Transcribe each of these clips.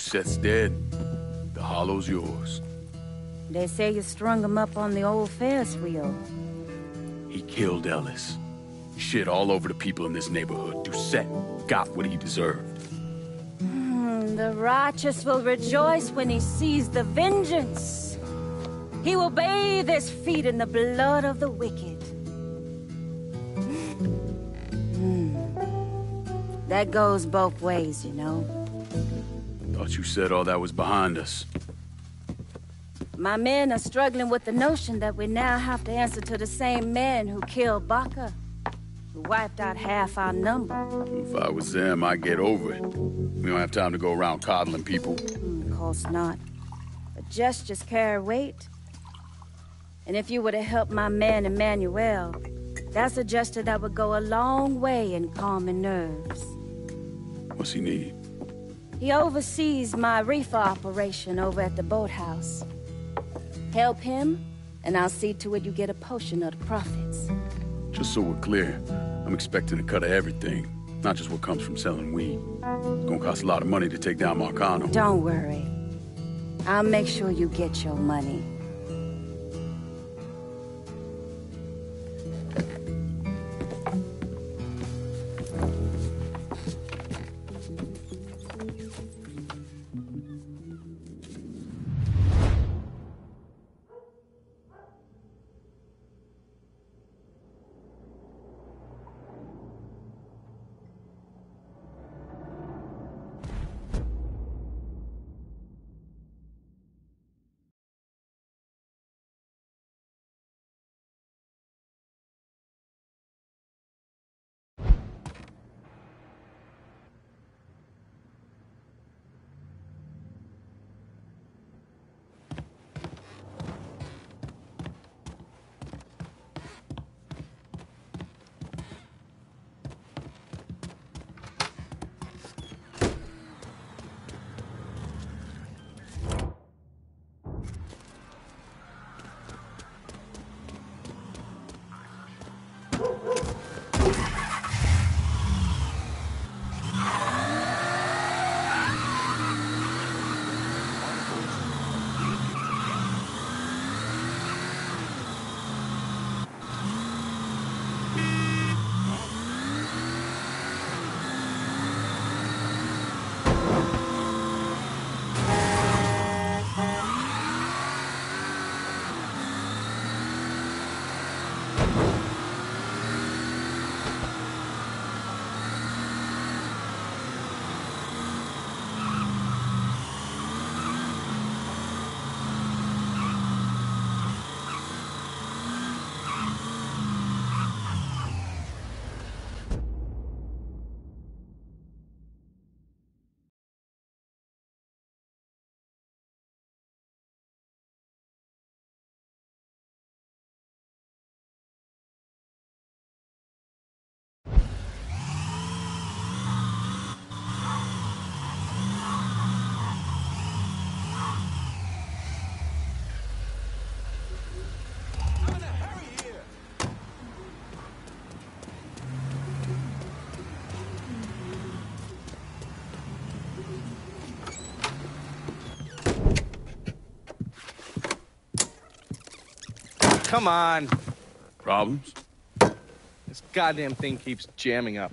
Seth's dead. The hollow's yours. They say you strung him up on the old Ferris wheel. He killed Ellis. Shit all over the people in this neighborhood. Doucette got what he deserved. The righteous will rejoice when he sees the vengeance. He will bathe his feet in the blood of the wicked. That goes both ways, you know. Thought you said all that was behind us. My men are struggling with the notion that we now have to answer to the same men who killed Baka, who wiped out half our number. If I was them, I'd get over it. We don't have time to go around coddling people. Of course not. But gestures carry weight. And if you were to help my man Emmanuel, that's a gesture that would go a long way in calming nerves. What's he need? He oversees my reefer operation over at the boathouse. Help him, and I'll see to it you get a portion of the profits. Just so we're clear, I'm expecting a cut of everything, not just what comes from selling weed. It's gonna cost a lot of money to take down Marcano. Don't worry. I'll make sure you get your money. Come on. Problems? This goddamn thing keeps jamming up.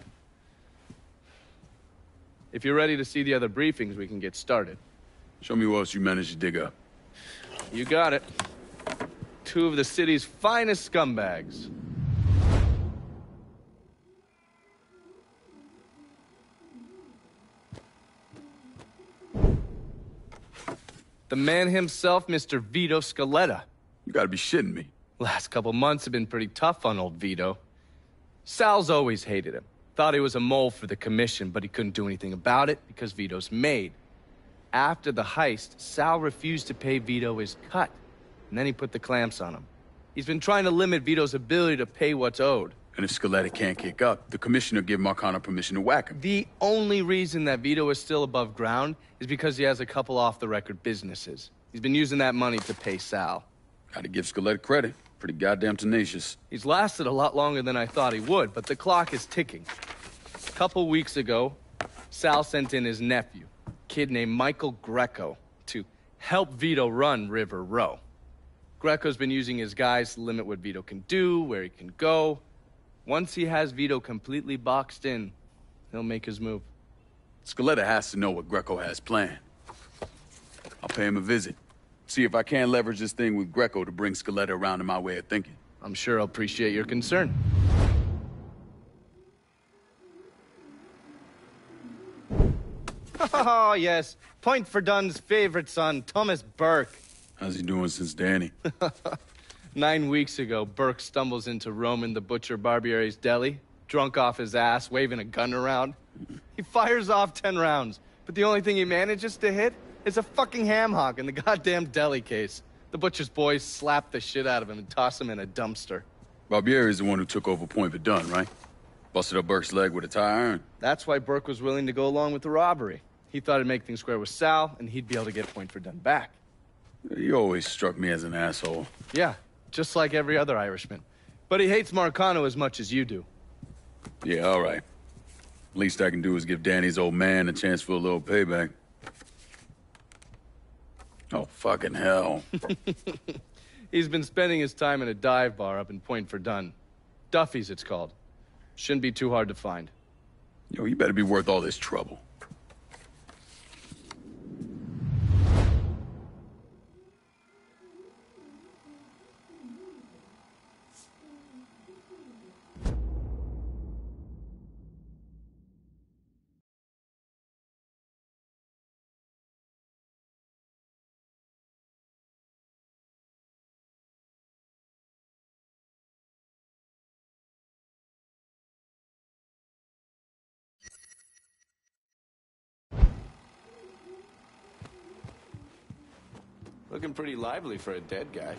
If you're ready to see the other briefings, we can get started. Show me what else you managed to dig up. You got it. 2 of the city's finest scumbags. The man himself, Mr. Vito Scaletta. You gotta be shitting me. Last couple months have been pretty tough on old Vito. Sal's always hated him. Thought he was a mole for the commission, but he couldn't do anything about it because Vito's made. After the heist, Sal refused to pay Vito his cut, and then he put the clamps on him. He's been trying to limit Vito's ability to pay what's owed. And if Scaletta can't kick up, the commissioner give Marcano permission to whack him. The only reason that Vito is still above ground is because he has a couple off-the-record businesses. He's been using that money to pay Sal. Gotta give Scaletta credit. Pretty goddamn tenacious. He's lasted a lot longer than I thought he would, but the clock is ticking. A couple weeks ago, Sal sent in his nephew, kid named Michael Greco to help Vito run River Row. Greco's been using his guys to limit what Vito can do, where he can go. Once he has Vito completely boxed in, he'll make his move. Scaletta has to know what Greco has planned. I'll pay him a visit. See if I can't leverage this thing with Greco to bring Scaletta around to my way of thinking. I'm sure he'll appreciate your concern. Oh, yes. Point Verdun's favorite son, Thomas Burke. How's he doing since Danny? 9 weeks ago, Burke stumbles into Roman the Butcher Barbiere's deli, drunk off his ass, waving a gun around. He fires off 10 rounds, but the only thing he manages to hit is a fucking ham hock in the goddamn deli case. The butcher's boys slap the shit out of him and toss him in a dumpster. Barbieri is the one who took over Point Verdun, right? Busted up Burke's leg with a tire iron. That's why Burke was willing to go along with the robbery. He thought it'd make things square with Sal, and he'd be able to get Point Verdun back. You always struck me as an asshole. Yeah, just like every other Irishman. But he hates Marcano as much as you do. Yeah, all right. Least I can do is give Danny's old man a chance for a little payback. Oh, fucking hell. He's been spending his time in a dive bar up in Point Verdun. Duffy's, it's called. Shouldn't be too hard to find. Yo, you better be worth all this trouble. Looking pretty lively for a dead guy.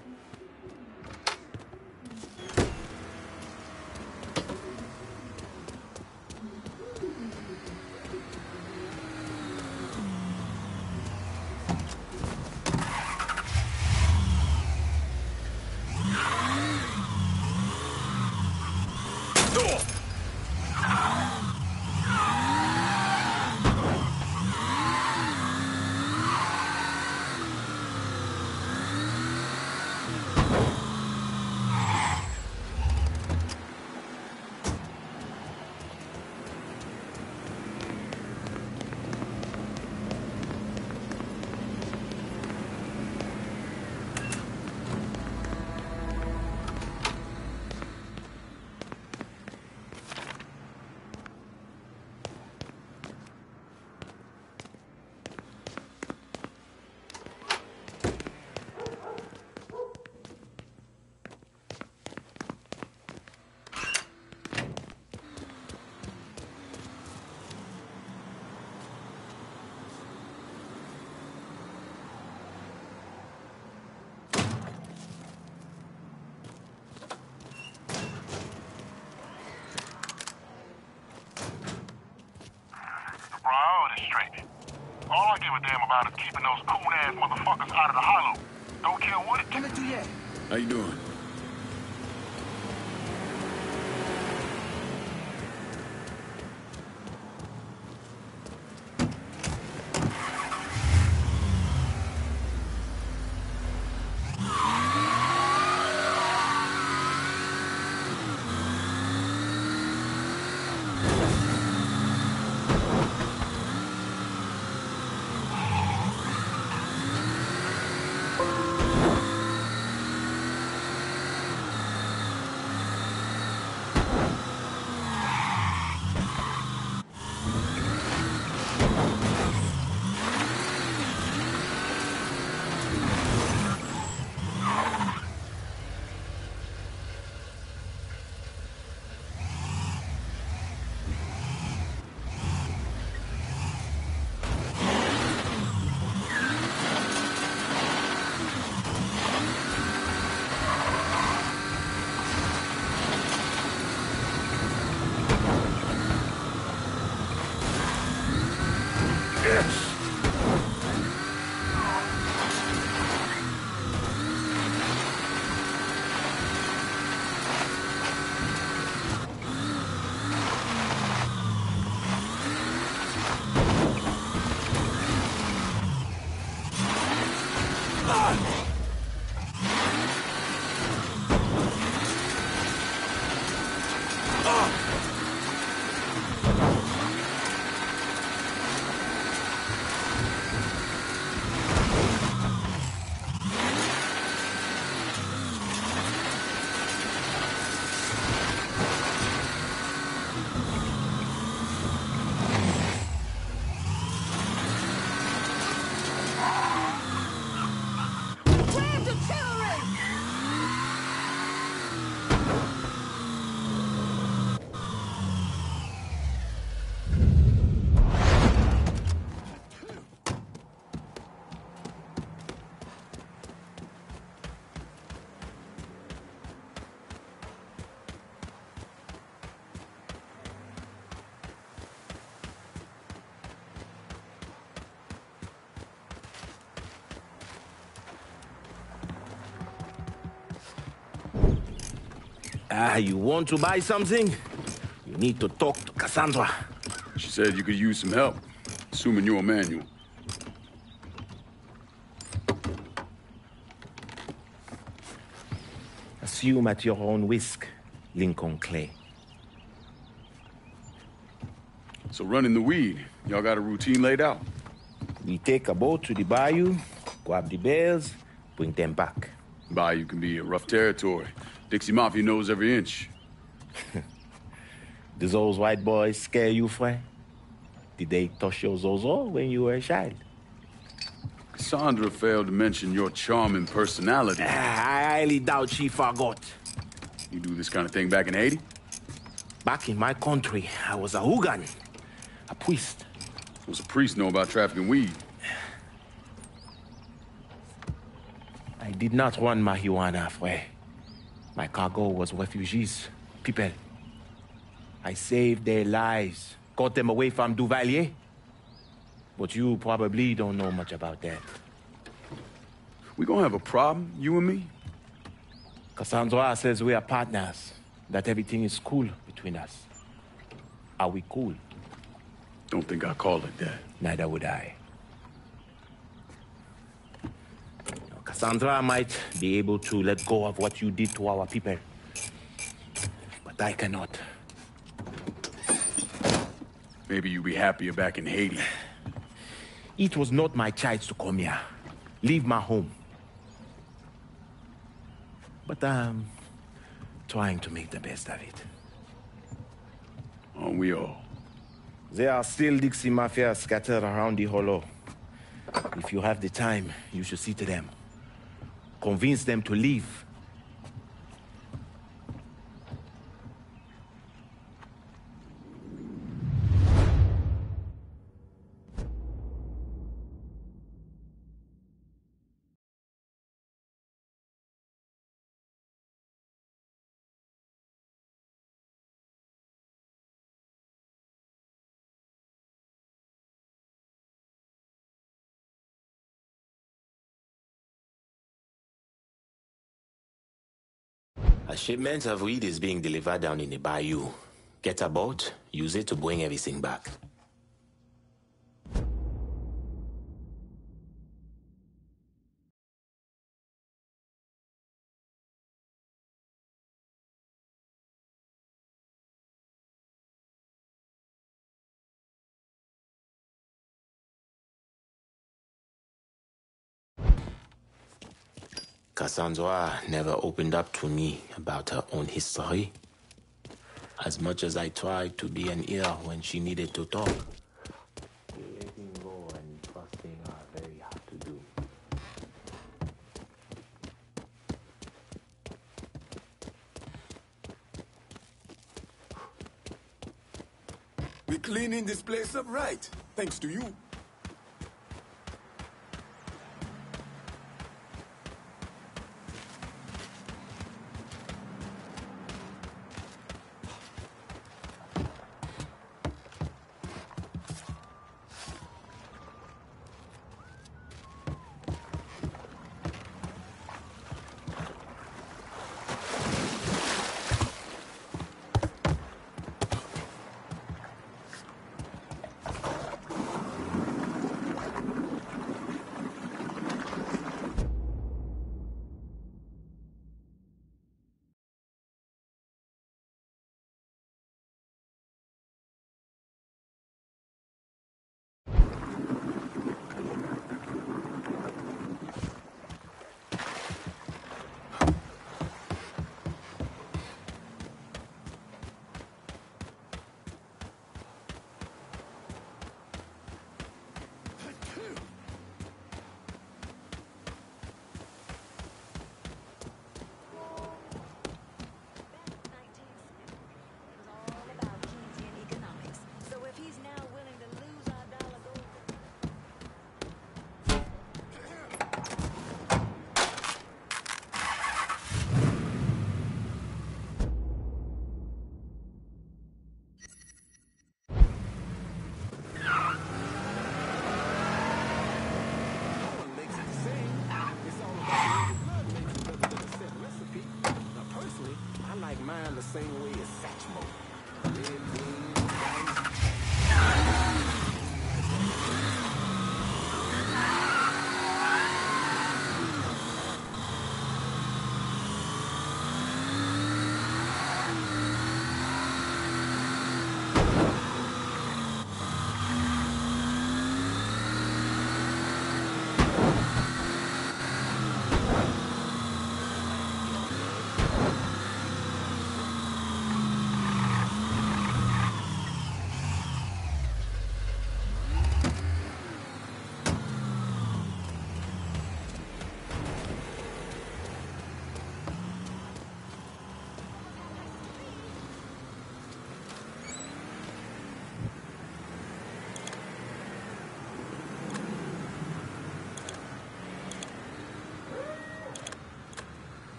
All I give a damn about is keeping those coon-ass motherfuckers out of the hollow. Don't care what it takes. How you doing? You want to buy something? You need to talk to Cassandra. She said you could use some help, assuming you're Emmanuel. Assume at your own risk, Lincoln Clay. So running the weed, y'all got a routine laid out? We take a boat to the bayou, grab the bears, bring them back. Bayou can be a rough territory. Dixie Mafia knows every inch. Do those white boys scare you, Fred? Did they touch your Zozo when you were a child? Cassandra failed to mention your charming personality. I highly doubt she forgot. You do this kind of thing back in Haiti? Back in my country, I was a hooligan, a priest. What's a priest know about trafficking weed? I did not run marijuana, Fred. My cargo was refugees, people. I saved their lives, got them away from Duvalier. But you probably don't know much about that. We gonna have a problem, you and me? Cassandra says we are partners, that everything is cool between us. Are we cool? Don't think I call it that. Neither would I. Cassandra might be able to let go of what you did to our people. But I cannot. Maybe you'd be happier back in Haiti. It was not my choice to come here. Leave my home. But I'm trying to make the best of it. Aren't we all? There are still Dixie Mafia scattered around the hollow. If you have the time, you should see to them. Convince them to leave. A shipment of weed is being delivered down in the bayou. Get a boat, use it to bring everything back. Cassandra never opened up to me about her own history. As much as I tried to be an ear when she needed to talk. Letting go and trusting are very hard to do. We're cleaning this place up right, thanks to you. style the same way as Satchmo.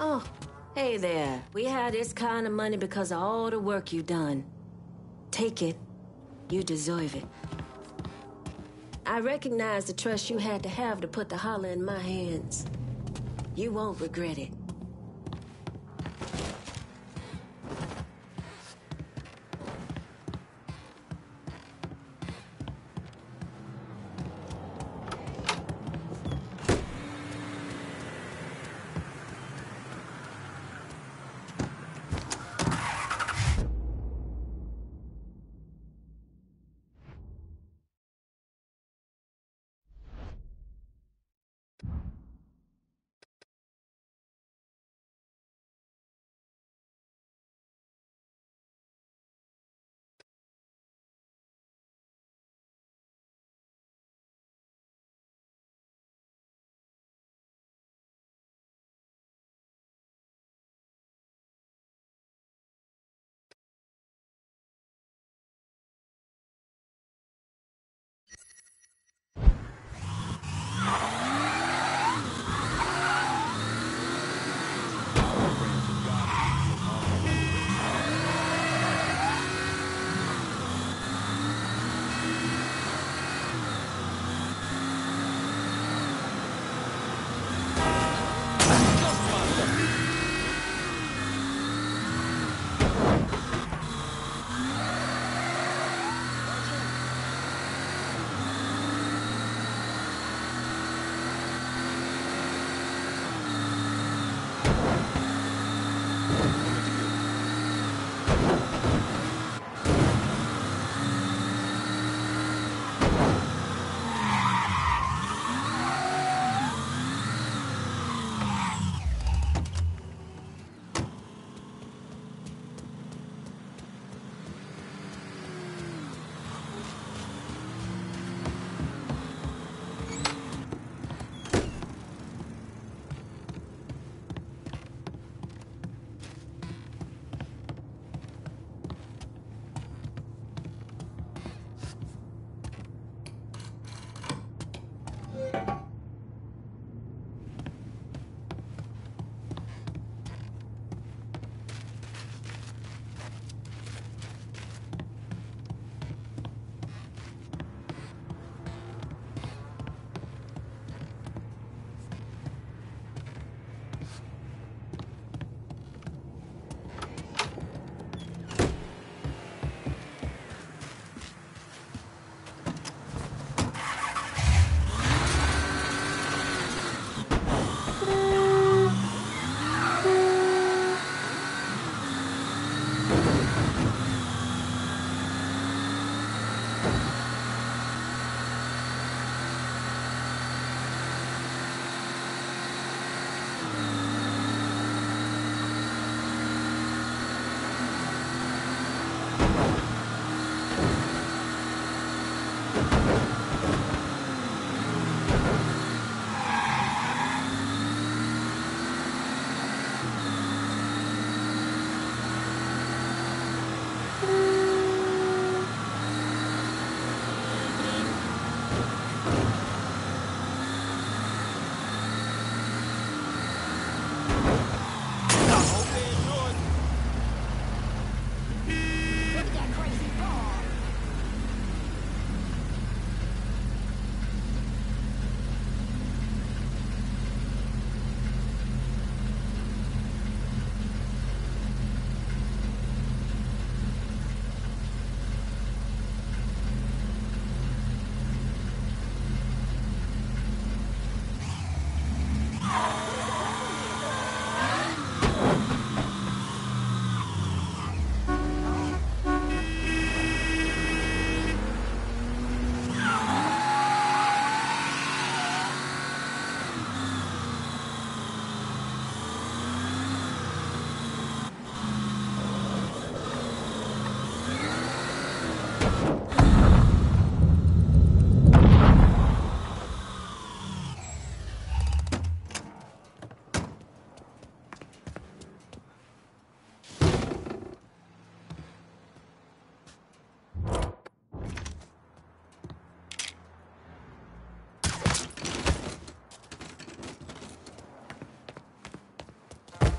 Oh, hey there. We had this kind of money because of all the work you done. Take it. You deserve it. I recognize the trust you had to have to put the holler in my hands. You won't regret it.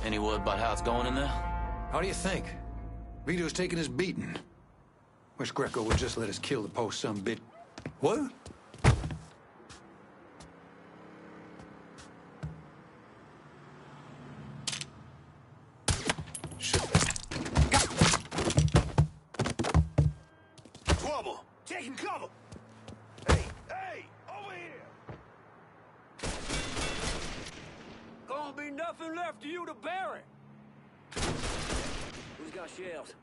Any word about how it's going in there? How do you think? Vito's taking his beating. Wish Greco would just let us kill the post some bit. What? Trouble! Taking cover! Hey! Over here! Gonna be nothing left of you to bury! Who's got shells?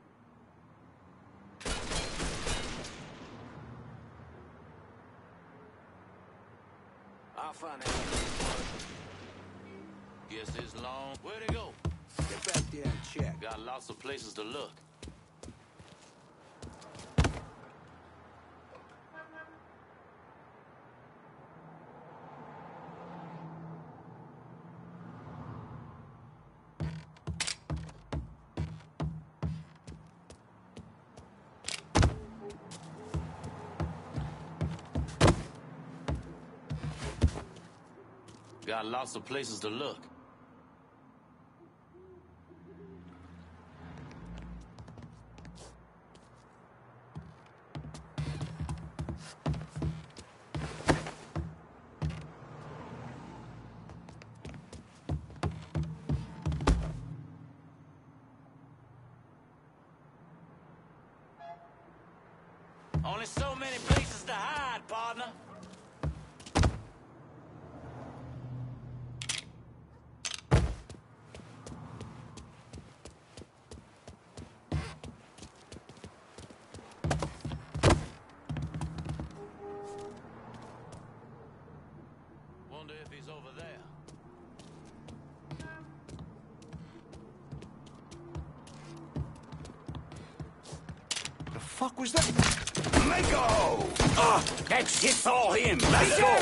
I'll find it. Guess it's long. Where'd it go? Get back there and check. Got lots of places to look. Got lots of places to look. Only so many places to hide, partner. Wonder if he's over there. The fuck was that? Let go! That shit's all him! Let go!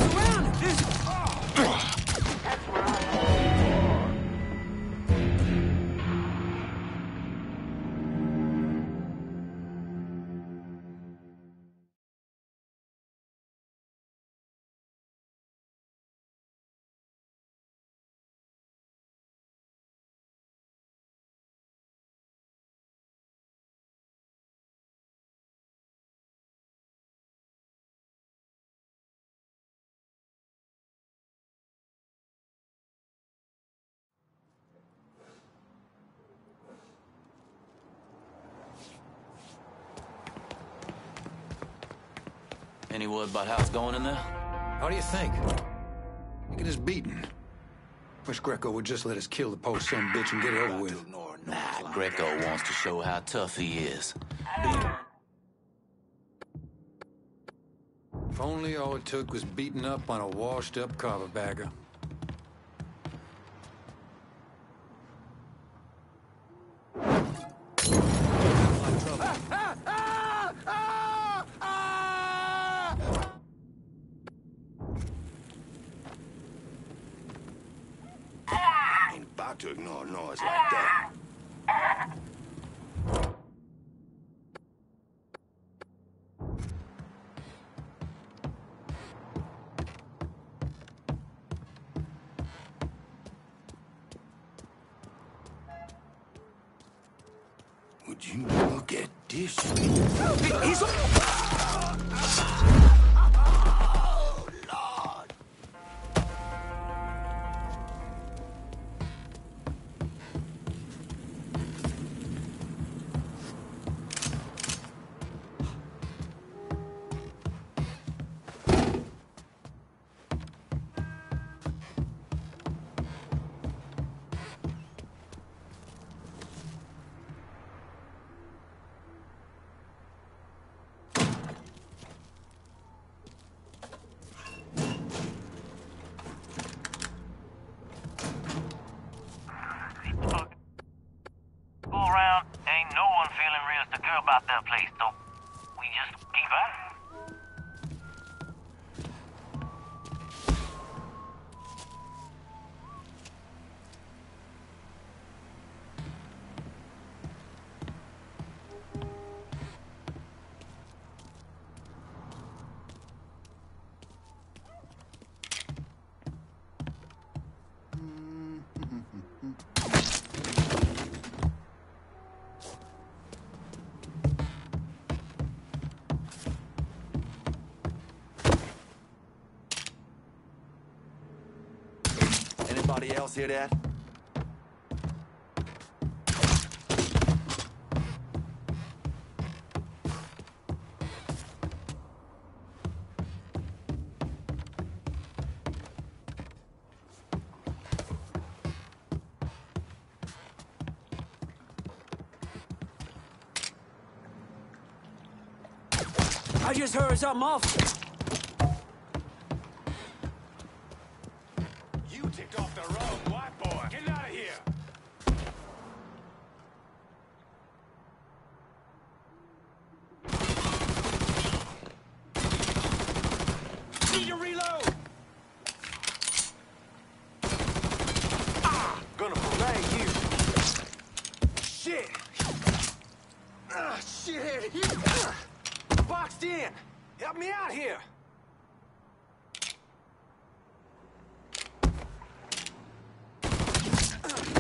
Any word about how it's going in there? How do you think? Look at his beating. Wish Greco would just let us kill the post some bitch and get it over with. Nah, Greco wants to show how tough he is. If only all it took was beating up on a washed-up carpetbagger. Ain't about to ignore noise like that. Would you look at this? He's Go around, ain't no one feeling real secure about that place, though. We just keep at it. Anybody else hear that? I just heard something off. You ticked off the road, white boy. Get out of here. Need to reload. Gonna fillet you. Shit. Shit. Boxed in. Help me out here.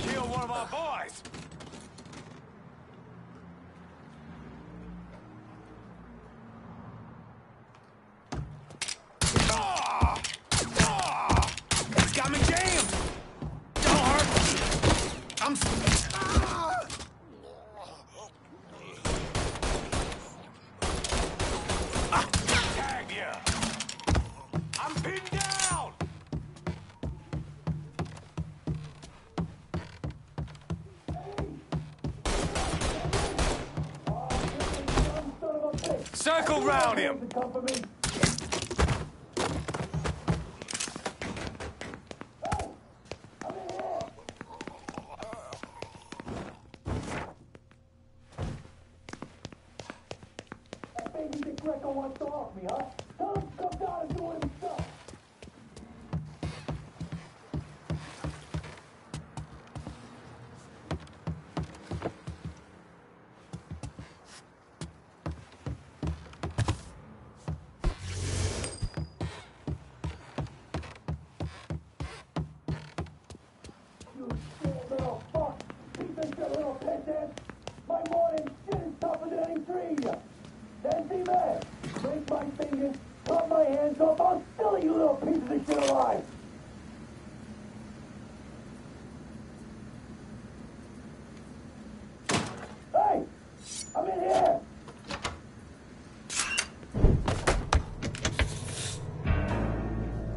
Kill one of our boys. It's got me jammed. Don't hurt me. I'm... Tagged you. I'm pinned down. Circle round him.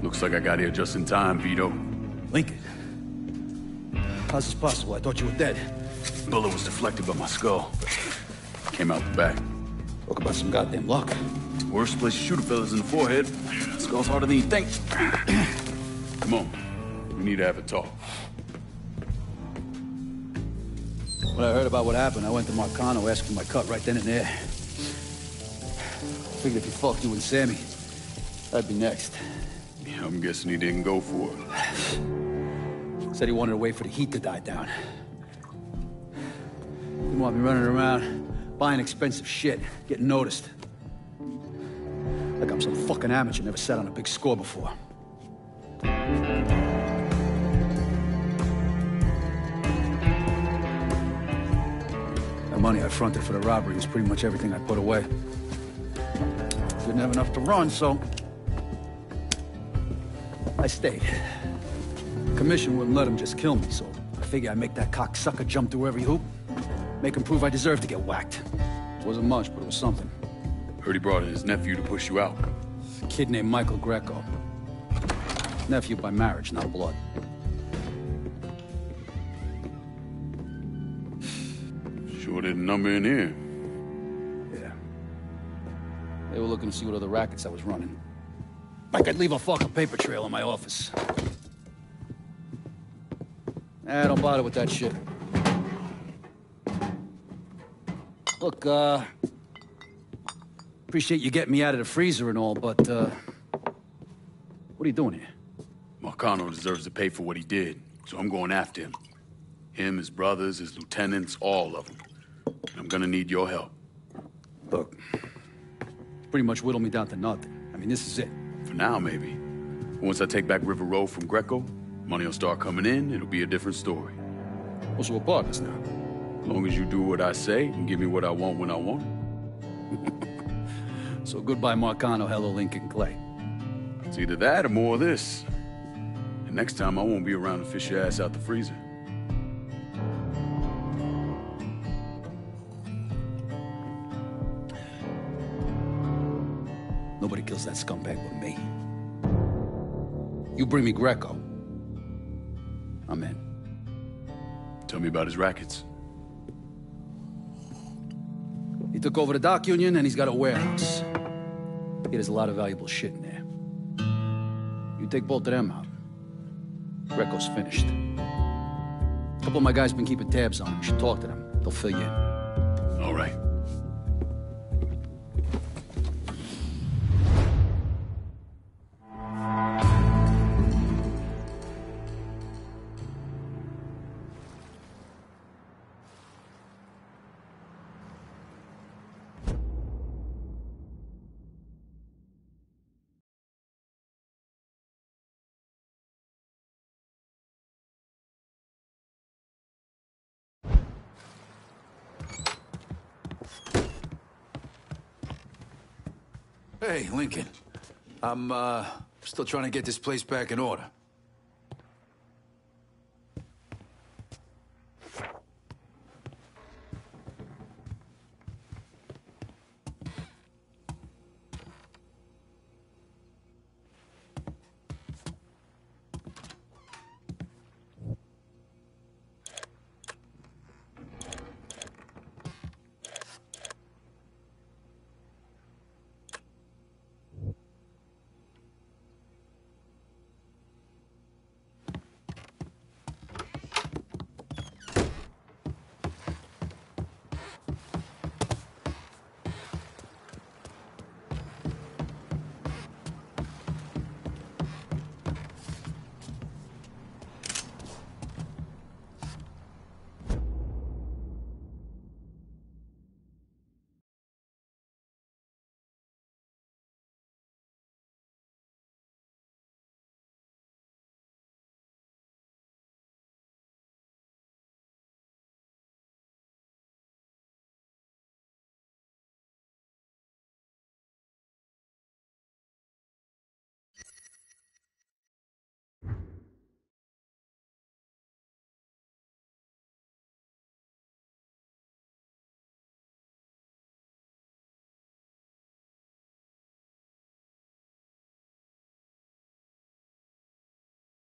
Looks like I got here just in time, Vito. Lincoln. How's this possible? I thought you were dead. Bullet was deflected by my skull. Came out the back. Talk about some goddamn luck. Worst place to shoot a fella's in the forehead. Skull's harder than you think. Come on. We need to have a talk. When I heard about what happened, I went to Marcano, asked for my cut right then and there. Figured if he fucked you and Sammy, I'd be next. Yeah, I'm guessing he didn't go for it. Said he wanted to wait for the heat to die down. Didn't want me running around, buying expensive shit, getting noticed. Like I'm some fucking amateur, never sat on a big score before. The money I fronted for the robbery was pretty much everything I put away. Didn't have enough to run, so I stayed. Commission wouldn't let him just kill me, so I figured I'd make that cocksucker jump through every hoop. Make him prove I deserve to get whacked. It wasn't much, but it was something. Heard he brought in his nephew to push you out. A kid named Michael Greco. Nephew by marriage, not blood. Sure didn't number in here. Yeah. They were looking to see what other rackets I was running. Like I'd leave a fucking paper trail in my office. Don't bother with that shit. Look, appreciate you getting me out of the freezer and all, but, what are you doing here? Marcano deserves to pay for what he did, so I'm going after him. Him, his brothers, his lieutenants, all of them. And I'm gonna need your help. Look, pretty much whittled me down to nothing. I mean, this is it. For now, maybe. Once I take back River Road from Greco, money will start coming in, it'll be a different story. Well, so we're partners now. As long as you do what I say and give me what I want when I want it. So goodbye, Marcano. Hello, Lincoln Clay. It's either that or more of this. And Next time, I won't be around to fish your ass out the freezer. Nobody kills that scumbag but me. You bring me Greco, I'm in. Tell me about his rackets. He took over the dock union and he's got a warehouse. There's a lot of valuable shit in there. You take both of them out, Greco's finished. A couple of my guys been keeping tabs on him. You should talk to them. They'll fill you in. All right. Hey, Lincoln. I'm, still trying to get this place back in order.